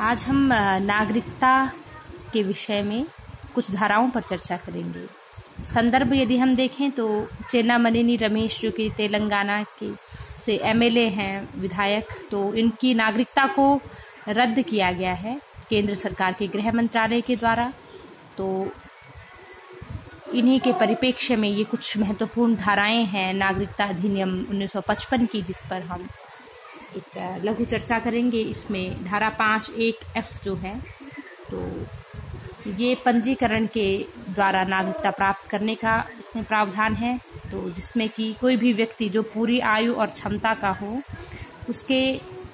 आज हम नागरिकता के विषय में कुछ धाराओं पर चर्चा करेंगे। संदर्भ यदि हम देखें तो चेन्नामनेनी रमेश जो कि तेलंगाना के से एमएलए हैं, विधायक, तो इनकी नागरिकता को रद्द किया गया है केंद्र सरकार के गृह मंत्रालय के द्वारा। तो इन्हीं के परिप्रेक्ष्य में ये कुछ महत्वपूर्ण धाराएं हैं नागरिकता अधिनियम 1955 की, जिस पर हम एक लघु चर्चा करेंगे। इसमें धारा 5(1)(f) जो है, तो ये पंजीकरण के द्वारा नागरिकता प्राप्त करने का इसमें प्रावधान है। तो जिसमें कि कोई भी व्यक्ति जो पूरी आयु और क्षमता का हो, उसके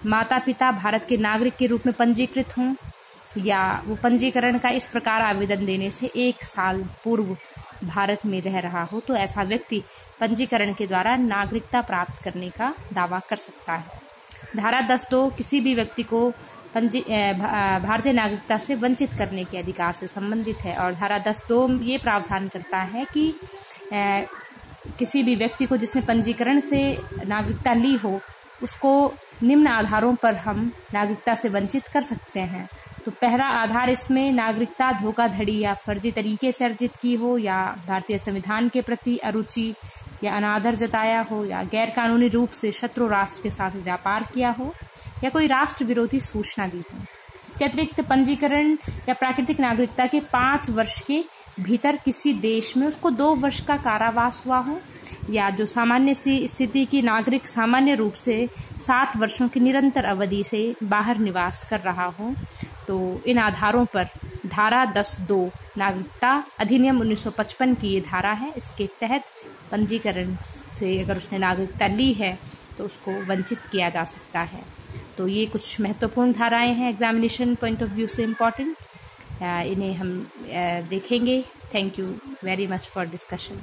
माता पिता भारत के नागरिक के रूप में पंजीकृत हों, या वो पंजीकरण का इस प्रकार आवेदन देने से 1 साल पूर्व भारत में रह रहा हो, तो ऐसा व्यक्ति पंजीकरण के द्वारा नागरिकता प्राप्त करने का दावा कर सकता है। धारा 10(2) किसी भी व्यक्ति को भारतीय नागरिकता से वंचित करने के अधिकार से संबंधित है। और धारा 10(2) ये प्रावधान करता है कि किसी भी व्यक्ति को जिसने पंजीकरण से नागरिकता ली हो, उसको निम्न आधारों पर हम नागरिकता से वंचित कर सकते हैं। तो पहला आधार इसमें नागरिकता धोखाधड़ी या फर्जी तरीके से अर्जित की हो, या भारतीय संविधान के प्रति अरुचि या अनादर जताया हो, या गैर कानूनी रूप से शत्रु राष्ट्र के साथ व्यापार किया हो, या कोई राष्ट्र विरोधी सूचना दी हो। इसके अतिरिक्त पंजीकरण या प्राकृतिक नागरिकता के 5 वर्ष के भीतर किसी देश में उसको 2 वर्ष का कारावास हुआ हो, या जो सामान्य सी स्थिति की नागरिक सामान्य रूप से 7 वर्षों की निरंतर अवधि से बाहर निवास कर रहा हो। तो इन आधारों पर धारा 10(2) नागरिकता अधिनियम 1955 की ये धारा है। इसके तहत पंजीकरण से अगर उसने नागरिकता ली है तो उसको वंचित किया जा सकता है। तो ये कुछ महत्वपूर्ण धाराएं हैं, एग्जामिनेशन पॉइंट ऑफ व्यू से इम्पोर्टेंट। इन्हें हम देखेंगे। Thank you very much for discussion.